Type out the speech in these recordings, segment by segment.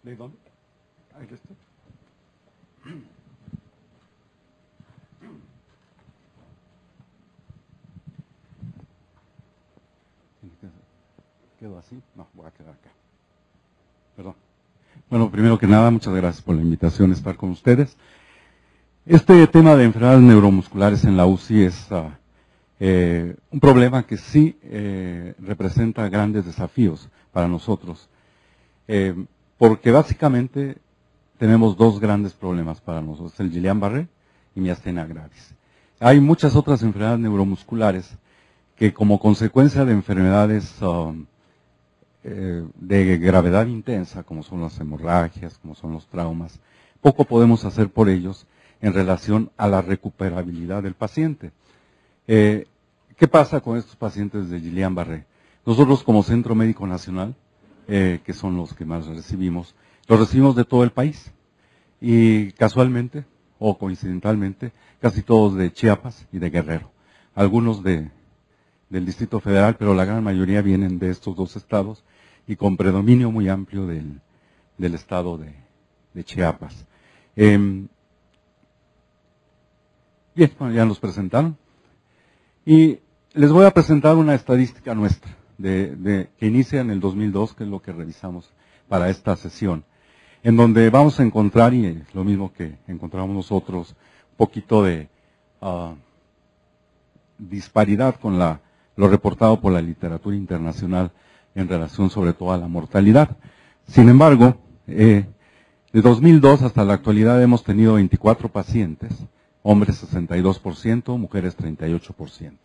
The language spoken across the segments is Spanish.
¿De dónde? Ahí está. ¿Quedo así? No, voy a quedar acá. Perdón. Bueno, primero que nada, muchas gracias por la invitación a estar con ustedes. Este tema de enfermedades neuromusculares en la UCI es un problema que sí representa grandes desafíos para nosotros, porque básicamente tenemos dos grandes problemas para nosotros, el Guillain-Barré y miastenia gravis. Hay muchas otras enfermedades neuromusculares que como consecuencia de enfermedades de gravedad intensa, como son las hemorragias, como son los traumas, poco podemos hacer por ellos en relación a la recuperabilidad del paciente. ¿Qué pasa con estos pacientes de Guillain-Barré? Nosotros como Centro Médico Nacional, que son los que más recibimos, los recibimos de todo el país. Y casualmente, o coincidentalmente, casi todos de Chiapas y de Guerrero. Algunos del Distrito Federal, pero la gran mayoría vienen de estos dos estados y con predominio muy amplio del estado de Chiapas. Bien, bueno, ya nos presentaron. Y les voy a presentar una estadística nuestra, que inicia en el 2002, que es lo que revisamos para esta sesión, en donde vamos a encontrar, y lo mismo que encontramos nosotros, un poquito de disparidad con lo reportado por la literatura internacional en relación sobre todo a la mortalidad. Sin embargo, de 2002 hasta la actualidad hemos tenido 24 pacientes, hombres 62%, mujeres 38%,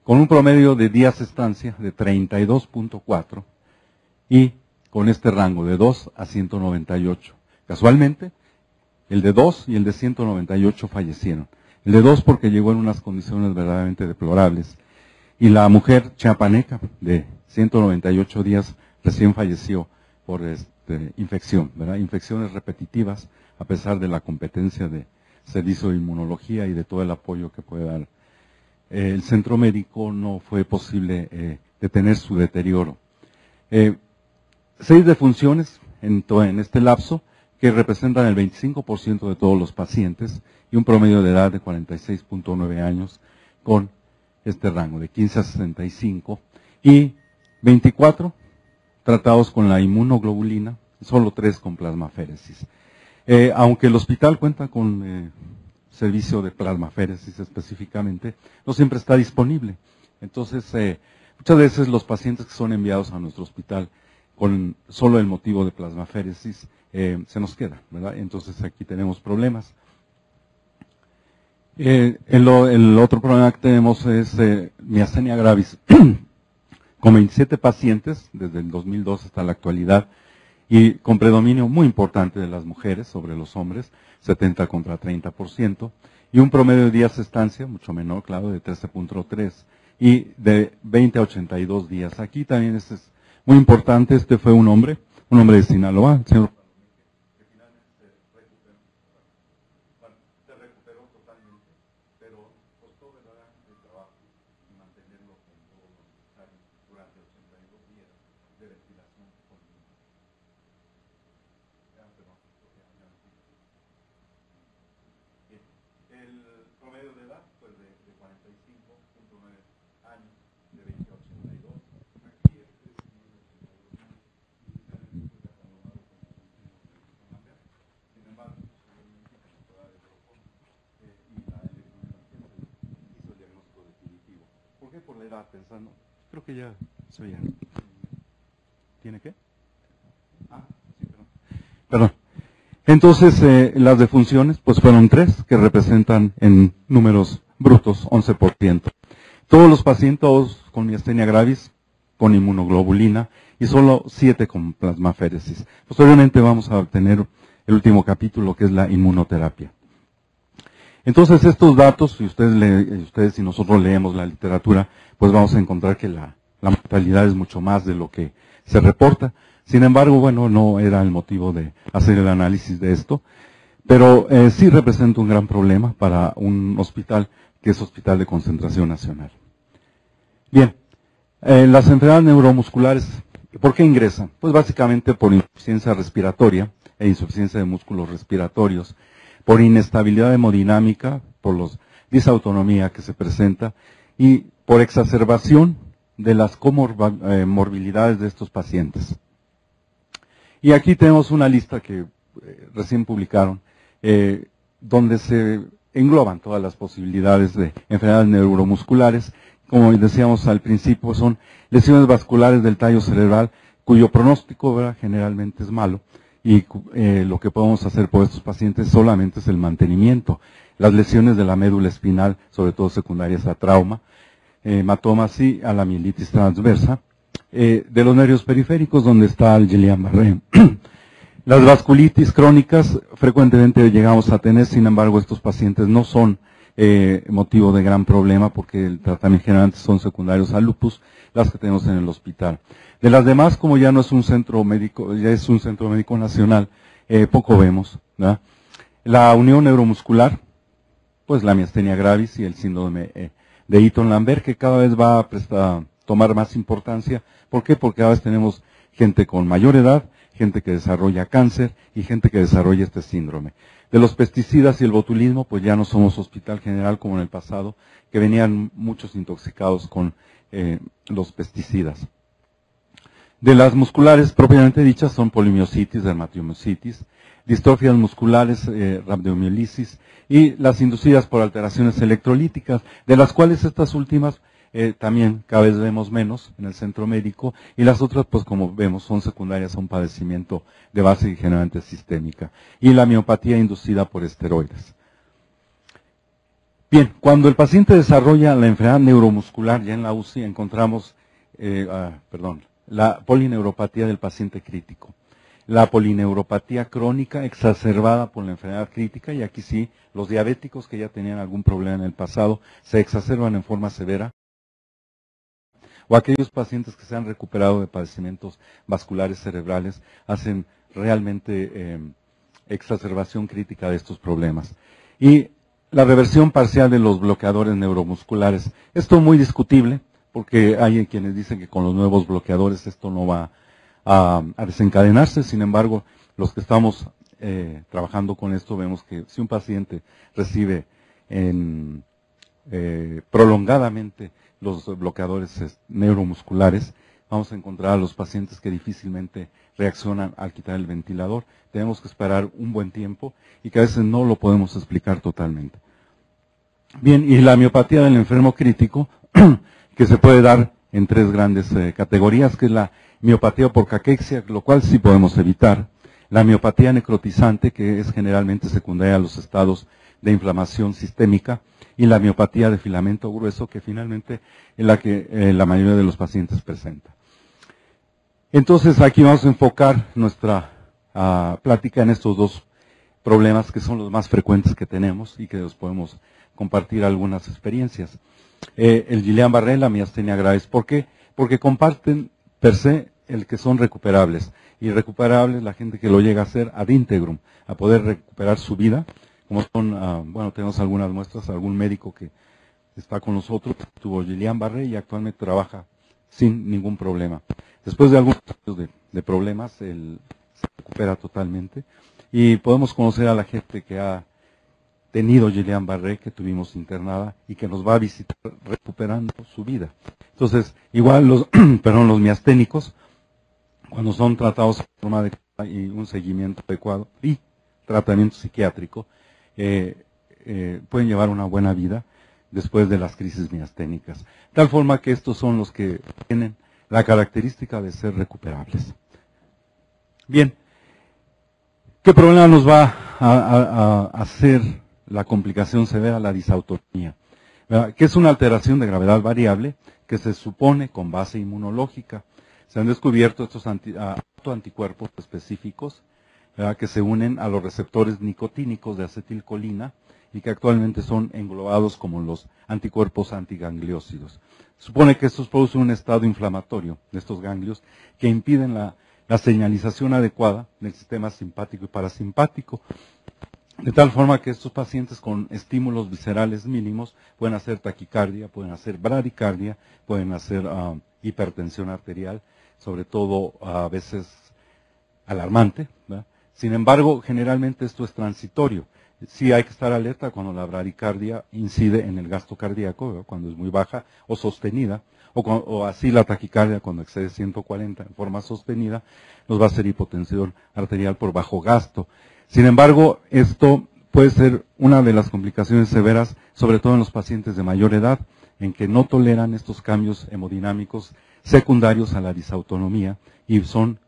con un promedio de días de estancia de 32.4 y con este rango de 2 a 198. Casualmente, el de 2 y el de 198 fallecieron. El de 2 porque llegó en unas condiciones verdaderamente deplorables. Y la mujer chiapaneca de 198 días recién falleció por infección, ¿verdad? Infecciones repetitivas, a pesar de la competencia de servicio de inmunología y de todo el apoyo que puede dar. El centro médico no fue posible detener su deterioro. 6 defunciones en este lapso, que representan el 25% de todos los pacientes y un promedio de edad de 46.9 años con este rango de 15 a 65 y 24 tratados con la inmunoglobulina, solo 3 con plasmaféresis. Aunque el hospital cuenta con servicio de plasmaféresis específicamente, no siempre está disponible. Entonces, muchas veces los pacientes que son enviados a nuestro hospital con solo el motivo de plasmaféresis, se nos queda, ¿verdad? Entonces aquí tenemos problemas. El otro problema que tenemos es miastenia gravis, con 27 pacientes desde el 2002 hasta la actualidad y con predominio muy importante de las mujeres sobre los hombres, 70 contra 30%, y un promedio de días de estancia, mucho menor, claro, de 13.3 y de 20 a 82 días. Aquí también es muy importante, este fue un hombre de Sinaloa, el señor que finalmente se recuperó totalmente, pero costó verdaderamente trabajo mantenerlo con todo lo necesario durante 82 días de ventilación continua. El promedio de edad fue de 45.9 años, de 20 a 82. Aquí sin embargo, posteriormente con la prueba de Grofón y la electromiografía se hizo el diagnóstico definitivo. ¿Por qué? Por la edad, pensando. Creo que ya soy ya. ¿Tiene qué? Ah, sí, perdón. Entonces, las defunciones, pues fueron 3, que representan en números brutos 11%. Todos los pacientes con miastenia gravis, con inmunoglobulina, y solo 7 con plasmaféresis. Posteriormente vamos a obtener el último capítulo, que es la inmunoterapia. Entonces, estos datos, si ustedes y nosotros leemos la literatura, pues vamos a encontrar que la mortalidad es mucho más de lo que se reporta. Sin embargo, bueno, no era el motivo de hacer el análisis de esto, pero sí representa un gran problema para un hospital que es Hospital de Concentración Nacional. Bien, las enfermedades neuromusculares ¿Por qué ingresan? Pues básicamente por insuficiencia respiratoria e insuficiencia de músculos respiratorios, por inestabilidad hemodinámica, por la disautonomía que se presenta y por exacerbación de las comorbilidades de estos pacientes. Y aquí tenemos una lista que recién publicaron, donde se engloban todas las posibilidades de enfermedades neuromusculares. Como decíamos al principio, son lesiones vasculares del tallo cerebral, cuyo pronóstico, ¿verdad?, generalmente es malo, y lo que podemos hacer por estos pacientes solamente es el mantenimiento. Las lesiones de la médula espinal, sobre todo secundarias a trauma, hematomas y a la mielitis transversa, de los nervios periféricos, donde está el Guillain-Barré. Las vasculitis crónicas frecuentemente llegamos a tener, sin embargo, estos pacientes no son motivo de gran problema porque el tratamiento generalmente son secundarios al lupus, las que tenemos en el hospital. De las demás, como ya no es un centro médico, ya es un centro médico nacional, poco vemos, ¿verdad? La unión neuromuscular, pues la miastenia gravis y el síndrome de Eaton-Lambert, que cada vez va a tomar más importancia. ¿Por qué? Porque cada vez tenemos gente con mayor edad, gente que desarrolla cáncer y gente que desarrolla este síndrome. De los pesticidas y el botulismo, pues ya no somos hospital general como en el pasado, que venían muchos intoxicados con los pesticidas. De las musculares propiamente dichas son polimiositis, dermatomiositis, distrofias musculares, rhabdomiolisis y las inducidas por alteraciones electrolíticas, de las cuales estas últimas también cada vez vemos menos en el centro médico, y las otras, pues como vemos, son secundarias a un padecimiento de base generalmente sistémica, y la miopatía inducida por esteroides. Bien, cuando el paciente desarrolla la enfermedad neuromuscular, ya en la UCI encontramos, la polineuropatía del paciente crítico, la polineuropatía crónica exacerbada por la enfermedad crítica, y aquí sí, los diabéticos que ya tenían algún problema en el pasado se exacerban en forma severa, o aquellos pacientes que se han recuperado de padecimientos vasculares cerebrales hacen realmente exacerbación crítica de estos problemas. Y la reversión parcial de los bloqueadores neuromusculares. Esto es muy discutible, porque hay quienes dicen que con los nuevos bloqueadores esto no va a desencadenarse. Sin embargo, los que estamos trabajando con esto vemos que si un paciente recibe prolongadamente los bloqueadores neuromusculares, vamos a encontrar a los pacientes que difícilmente reaccionan al quitar el ventilador. Tenemos que esperar un buen tiempo y que a veces no lo podemos explicar totalmente. Bien, y la miopatía del enfermo crítico, que se puede dar en tres grandes categorías, que es la miopatía por caquexia, lo cual sí podemos evitar, la miopatía necrotizante, que es generalmente secundaria a los estados de inflamación sistémica, y la miopatía de filamento grueso, que finalmente es la que la mayoría de los pacientes presenta. Entonces aquí vamos a enfocar nuestra plática en estos dos problemas que son los más frecuentes que tenemos y que los podemos compartir algunas experiencias. El Guillain-Barré, la miastenia gravis. ¿Por qué? Porque comparten per se el que son recuperables. Y recuperables la gente que lo llega a hacer ad integrum, a poder recuperar su vida. Como son, bueno, tenemos algunas muestras, algún médico que está con nosotros, tuvo Guillain-Barré y actualmente trabaja sin ningún problema. Después de algunos años de problemas, él se recupera totalmente. Y podemos conocer a la gente que ha tenido Guillain-Barré, que tuvimos internada y que nos va a visitar recuperando su vida. Entonces, igual los miasténicos, cuando son tratados de forma adecuada y un seguimiento adecuado y tratamiento psiquiátrico, pueden llevar una buena vida después de las crisis miasténicas. Tal forma que estos son los que tienen la característica de ser recuperables. Bien, ¿qué problema nos va a hacer la complicación severa, la disautonomía? Que es una alteración de gravedad variable que se supone con base inmunológica. Se han descubierto estos autoanticuerpos específicos, ¿verdad?, que se unen a los receptores nicotínicos de acetilcolina y que actualmente son englobados como los anticuerpos antigangliósidos. Se supone que estos producen un estado inflamatorio de estos ganglios que impiden la señalización adecuada del sistema simpático y parasimpático, de tal forma que estos pacientes con estímulos viscerales mínimos pueden hacer taquicardia, pueden hacer bradicardia, pueden hacer hipertensión arterial, sobre todo a veces alarmante, ¿verdad? Sin embargo, generalmente esto es transitorio. Sí hay que estar alerta cuando la bradicardia incide en el gasto cardíaco, ¿verdad? Cuando es muy baja o sostenida, o así la taquicardia cuando excede 140 en forma sostenida, nos va a hacer hipotensión arterial por bajo gasto. Sin embargo, esto puede ser una de las complicaciones severas, sobre todo en los pacientes de mayor edad, en que no toleran estos cambios hemodinámicos secundarios a la disautonomía y son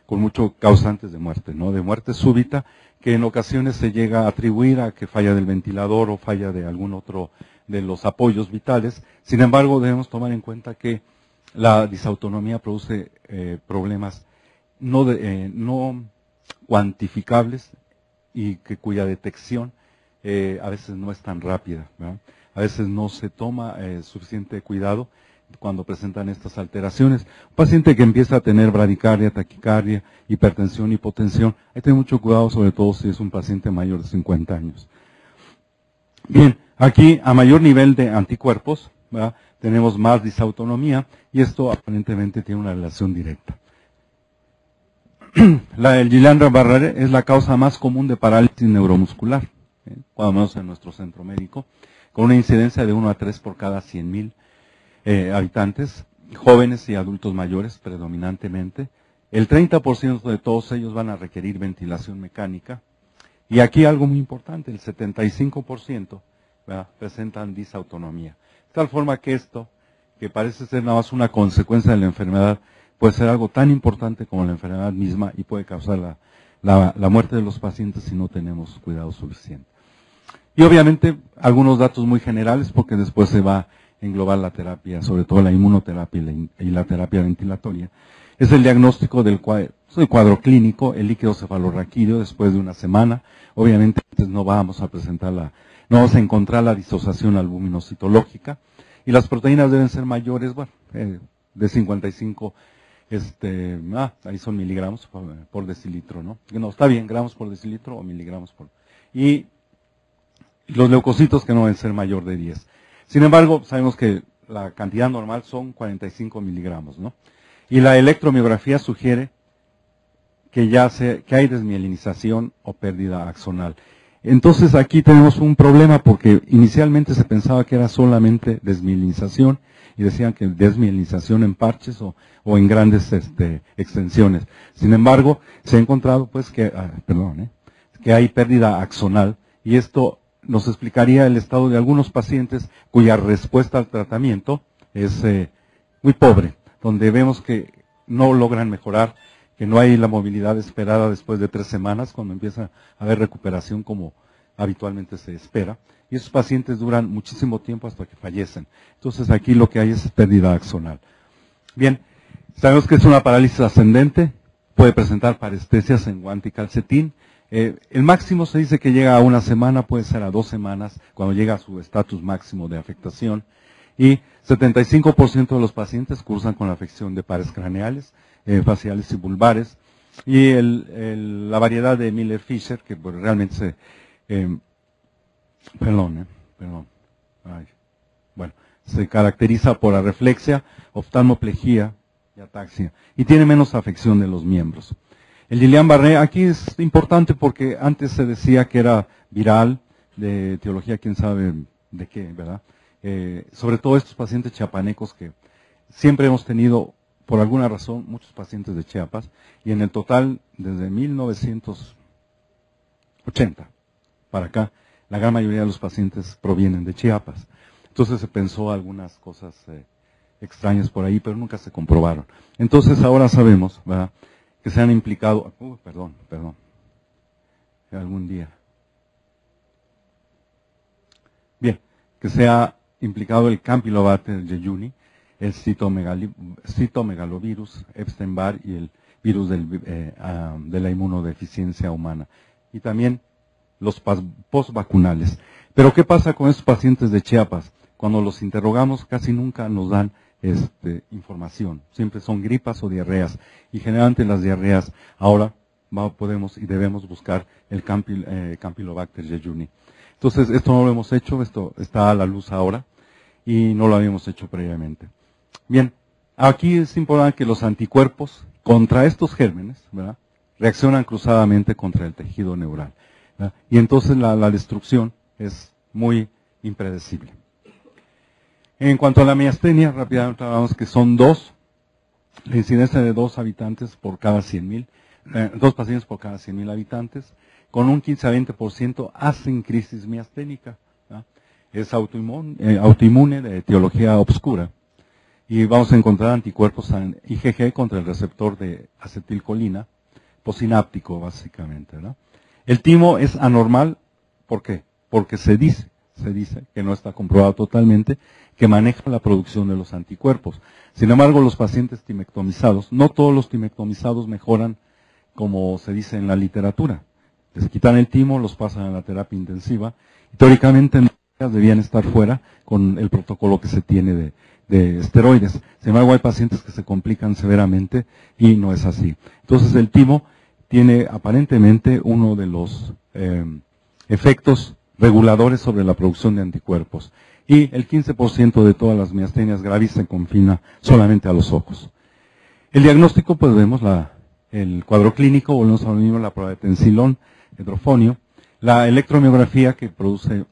con muchos causantes de muerte, ¿no? De muerte súbita, que en ocasiones se llega a atribuir a que falla del ventilador o falla de algún otro de los apoyos vitales. Sin embargo, debemos tomar en cuenta que la disautonomía produce problemas no cuantificables y que cuya detección a veces no es tan rápida, ¿verdad? A veces no se toma suficiente cuidado cuando presentan estas alteraciones. Un paciente que empieza a tener bradicardia, taquicardia, hipertensión, hipotensión, hay que tener mucho cuidado, sobre todo si es un paciente mayor de 50 años. Bien, aquí a mayor nivel de anticuerpos, ¿verdad? Tenemos más disautonomía y esto aparentemente tiene una relación directa. El Guillain-Barré es la causa más común de parálisis neuromuscular, cuando menos en nuestro centro médico, con una incidencia de 1 a 3 por cada 100,000 habitantes, jóvenes y adultos mayores predominantemente. El 30% de todos ellos van a requerir ventilación mecánica. Y aquí algo muy importante, el 75% presentan disautonomía. De tal forma que esto, que parece ser nada más una consecuencia de la enfermedad, puede ser algo tan importante como la enfermedad misma y puede causar la muerte de los pacientes si no tenemos cuidado suficiente. Y obviamente algunos datos muy generales porque después se va a englobar la terapia, sobre todo la inmunoterapia y la terapia ventilatoria. Es el diagnóstico del cuadro clínico, el líquido cefalorraquídeo después de una semana. Obviamente no vamos a encontrar la disociación albuminocitológica y las proteínas deben ser mayores, de 55, ahí son miligramos por decilitro, ¿no? No, está bien, gramos por decilitro o miligramos por... Y los leucocitos que no deben ser mayor de 10. Sin embargo, sabemos que la cantidad normal son 45 miligramos, ¿no? Y la electromiografía sugiere que que hay desmielinización o pérdida axonal. Entonces aquí tenemos un problema porque inicialmente se pensaba que era solamente desmielinización y decían que desmielinización en parches o en grandes extensiones. Sin embargo, se ha encontrado pues que hay pérdida axonal y esto nos explicaría el estado de algunos pacientes cuya respuesta al tratamiento es muy pobre, donde vemos que no logran mejorar, que no hay la movilidad esperada después de 3 semanas, cuando empieza a haber recuperación como habitualmente se espera, y esos pacientes duran muchísimo tiempo hasta que fallecen. Entonces aquí lo que hay es pérdida axonal. Bien, sabemos que es una parálisis ascendente, puede presentar parestesias en guante y calcetín. El máximo se dice que llega a 1 semana, puede ser a 2 semanas, cuando llega a su estatus máximo de afectación. Y 75% de los pacientes cursan con la afección de pares craneales, faciales y vulvares. Y la variedad de Miller-Fisher, que pues, realmente se caracteriza por areflexia, oftalmoplejía y ataxia. Y tiene menos afección de los miembros. El Guillain-Barré aquí es importante porque antes se decía que era viral, de etiología quién sabe de qué, ¿verdad? Sobre todo estos pacientes chiapanecos que siempre hemos tenido, por alguna razón, muchos pacientes de Chiapas, y en el total, desde 1980 para acá, la gran mayoría de los pacientes provienen de Chiapas. Entonces se pensó algunas cosas extrañas por ahí, pero nunca se comprobaron. Entonces ahora sabemos, ¿verdad?, que se han implicado, algún día. Bien, que se ha implicado el Campylobacter jejuni, el citomegalovirus, Epstein-Barr y el virus de la inmunodeficiencia humana. Y también los postvacunales. Pero ¿qué pasa con estos pacientes de Chiapas? Cuando los interrogamos casi nunca nos dan información. Siempre son gripas o diarreas. Y generalmente las diarreas ahora podemos y debemos buscar el Campylobacter jejuni. Entonces, esto no lo hemos hecho, esto está a la luz ahora y no lo habíamos hecho previamente. Bien, Aquí es importante que los anticuerpos contra estos gérmenes, ¿verdad?, reaccionan cruzadamente contra el tejido neural, ¿verdad? Y entonces la destrucción es muy impredecible. En cuanto a la miastenia, rápidamente hablamos que son la incidencia de 2 habitantes por cada 100.000, 2 pacientes por cada 100.000 habitantes, con un 15 a 20% hacen crisis miasténica, ¿verdad? Es autoinmune de etiología obscura. Y vamos a encontrar anticuerpos en IgG contra el receptor de acetilcolina, posináptico básicamente, ¿no? El timo es anormal, ¿por qué? Porque se dice, que no está comprobado totalmente, que maneja la producción de los anticuerpos. Sin embargo, los pacientes timectomizados, no todos los timectomizados mejoran como se dice en la literatura. Les quitan el timo, los pasan a la terapia intensiva, y teóricamente debían estar fuera con el protocolo que se tiene de esteroides. Sin embargo, hay pacientes que se complican severamente y no es así. Entonces, el timo tiene aparentemente uno de los efectos reguladores sobre la producción de anticuerpos. Y el 15% de todas las miastenias graves se confina solamente a los ojos. El diagnóstico, pues vemos el cuadro clínico, volvemos a lo mismo, la prueba de tensilón, hidrofonio, la electromiografía que produce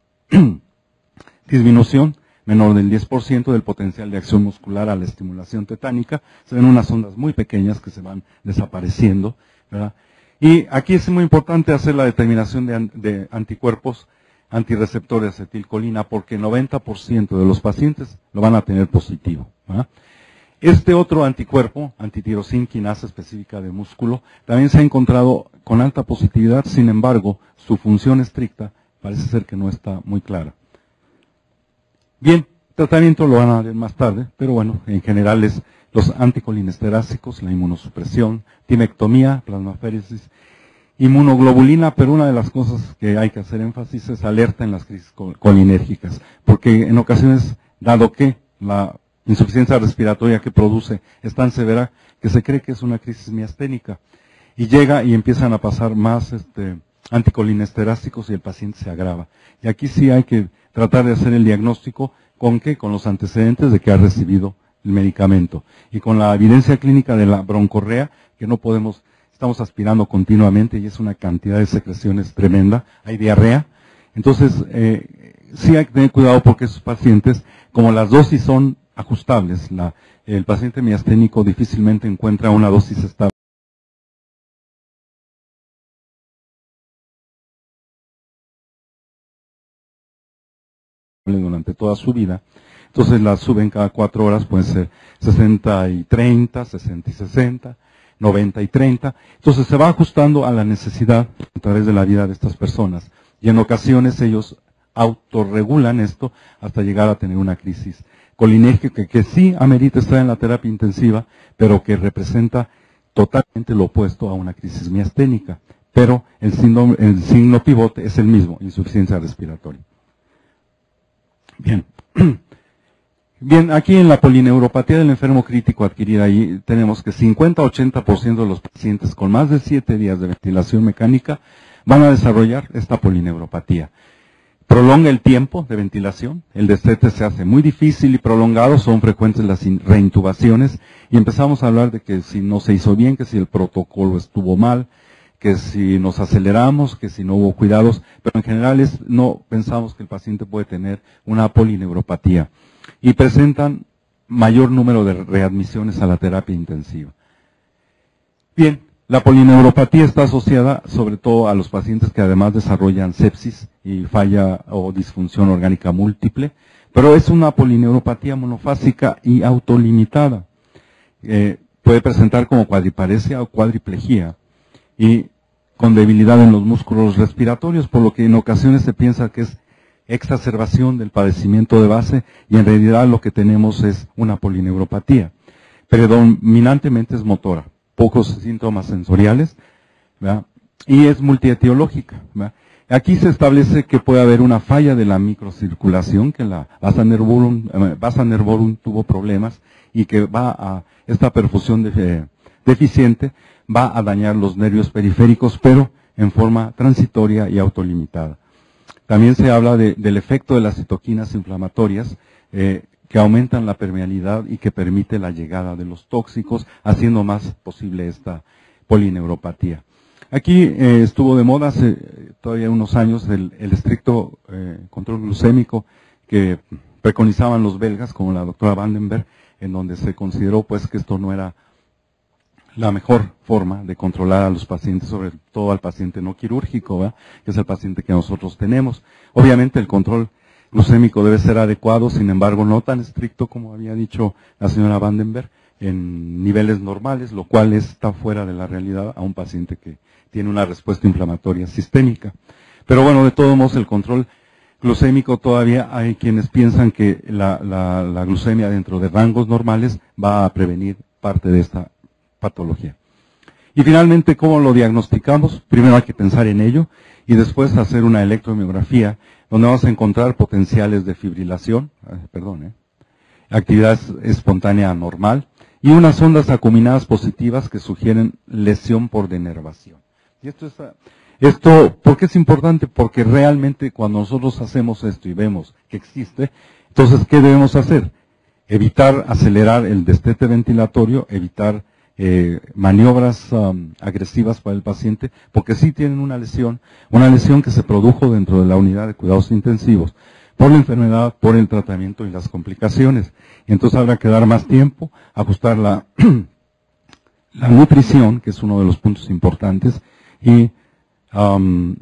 disminución menor del 10% del potencial de acción muscular a la estimulación tetánica. Se ven unas ondas muy pequeñas que se van desapareciendo, ¿verdad? Y aquí es muy importante hacer la determinación de anticuerpos antirreceptores de acetilcolina, porque 90% de los pacientes lo van a tener positivo, ¿verdad? Este otro anticuerpo, antitirosin quinasa específica de músculo, también se ha encontrado con alta positividad. Sin embargo, su función estricta parece ser que no está muy clara. Bien, tratamiento lo van a ver más tarde, pero bueno, en general es los anticolinesterácicos, la inmunosupresión, timectomía, plasmaféresis, inmunoglobulina, pero una de las cosas que hay que hacer énfasis es alerta en las crisis colinérgicas, porque en ocasiones, dado que la insuficiencia respiratoria que produce es tan severa que se cree que es una crisis miasténica, y llega y empiezan a pasar más anticolinesterácicos y el paciente se agrava. Y aquí sí hay que tratar de hacer el diagnóstico, ¿con qué? Con los antecedentes de que ha recibido el medicamento. Y con la evidencia clínica de la broncorrea, que no podemos, estamos aspirando continuamente y es una cantidad de secreciones tremenda, hay diarrea. Entonces, sí hay que tener cuidado porque esos pacientes, como las dosis son ajustables, el paciente miasténico difícilmente encuentra una dosis estable durante toda su vida. Entonces las suben cada 4 horas, pueden ser 60 y 30, 60 y 60, 90 y 30. Entonces se va ajustando a la necesidad a través de la vida de estas personas. Y en ocasiones ellos autorregulan esto hasta llegar a tener una crisis colinérgica que sí amerita estar en la terapia intensiva, pero que representa totalmente lo opuesto a una crisis miasténica. Pero el signo pivote es el mismo, insuficiencia respiratoria. Bien. Bien, aquí en la polineuropatía del enfermo crítico adquirida, ahí tenemos que 50-80% de los pacientes con más de 7 días de ventilación mecánica van a desarrollar esta polineuropatía. Prolonga el tiempo de ventilación, el destete se hace muy difícil y prolongado, son frecuentes las reintubaciones y empezamos a hablar de que si no se hizo bien, que si el protocolo estuvo mal, que si nos aceleramos, que si no hubo cuidados, pero en general no pensamos que el paciente puede tener una polineuropatía y presentan mayor número de readmisiones a la terapia intensiva. Bien, la polineuropatía está asociada sobre todo a los pacientes que además desarrollan sepsis y falla o disfunción orgánica múltiple, pero es una polineuropatía monofásica y autolimitada. Puede presentar como cuadriparesia o cuadriplegia y con debilidad en los músculos respiratorios, por lo que en ocasiones se piensa que es exacerbación del padecimiento de base y en realidad lo que tenemos es una polineuropatía. Predominantemente es motora, pocos síntomas sensoriales, ¿verdad? Y es multietiológica, ¿verdad? Aquí se establece que puede haber una falla de la microcirculación, que la vasa nervorum tuvo problemas y que esta perfusión deficiente va a dañar los nervios periféricos, pero en forma transitoria y autolimitada. También se habla del efecto de las citoquinas inflamatorias, que que aumentan la permeabilidad y que permite la llegada de los tóxicos, haciendo más posible esta polineuropatía. Aquí estuvo de moda hace todavía unos años el estricto control glucémico que preconizaban los belgas, como la doctora Vandenberg, en donde se consideró pues que esto no era la mejor forma de controlar a los pacientes, sobre todo al paciente no quirúrgico, ¿verdad?, que es el paciente que nosotros tenemos. Obviamente el control glucémico debe ser adecuado, sin embargo no tan estricto como había dicho la señora Vandenberg, en niveles normales, lo cual está fuera de la realidad a un paciente que tiene una respuesta inflamatoria sistémica. Pero bueno, de todos modos el control glucémico todavía hay quienes piensan que la glucemia dentro de rangos normales va a prevenir parte de esta patología. Y finalmente, ¿cómo lo diagnosticamos? Primero hay que pensar en ello y después hacer una electromiografía donde vamos a encontrar potenciales de fibrilación, actividad espontánea normal y unas ondas acuminadas positivas que sugieren lesión por denervación. Y esto, ¿por qué es importante? Porque realmente cuando nosotros hacemos esto y vemos que existe, entonces, ¿qué debemos hacer? Evitar acelerar el destete ventilatorio, evitar maniobras agresivas para el paciente, porque sí tienen una lesión que se produjo dentro de la unidad de cuidados intensivos, por la enfermedad, por el tratamiento y las complicaciones. Entonces habrá que dar más tiempo, ajustar la nutrición, que es uno de los puntos importantes, y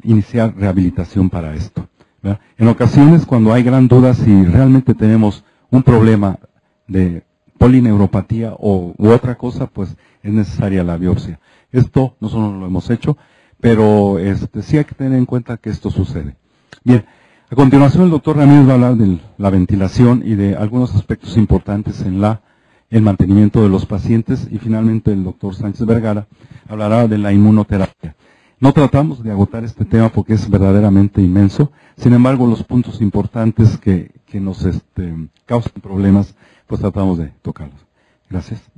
iniciar rehabilitación para esto, ¿verdad? En ocasiones, cuando hay gran duda si realmente tenemos un problema de polineuropatía u otra cosa, pues es necesaria la biopsia. Esto nosotros no lo hemos hecho, pero sí hay que tener en cuenta que esto sucede. Bien, a continuación el doctor Ramírez va a hablar de la ventilación y de algunos aspectos importantes en el mantenimiento de los pacientes, y finalmente el doctor Sánchez Vergara hablará de la inmunoterapia. No tratamos de agotar este tema porque es verdaderamente inmenso, sin embargo los puntos importantes que nos causan problemas, pues tratamos de tocarlos. Gracias.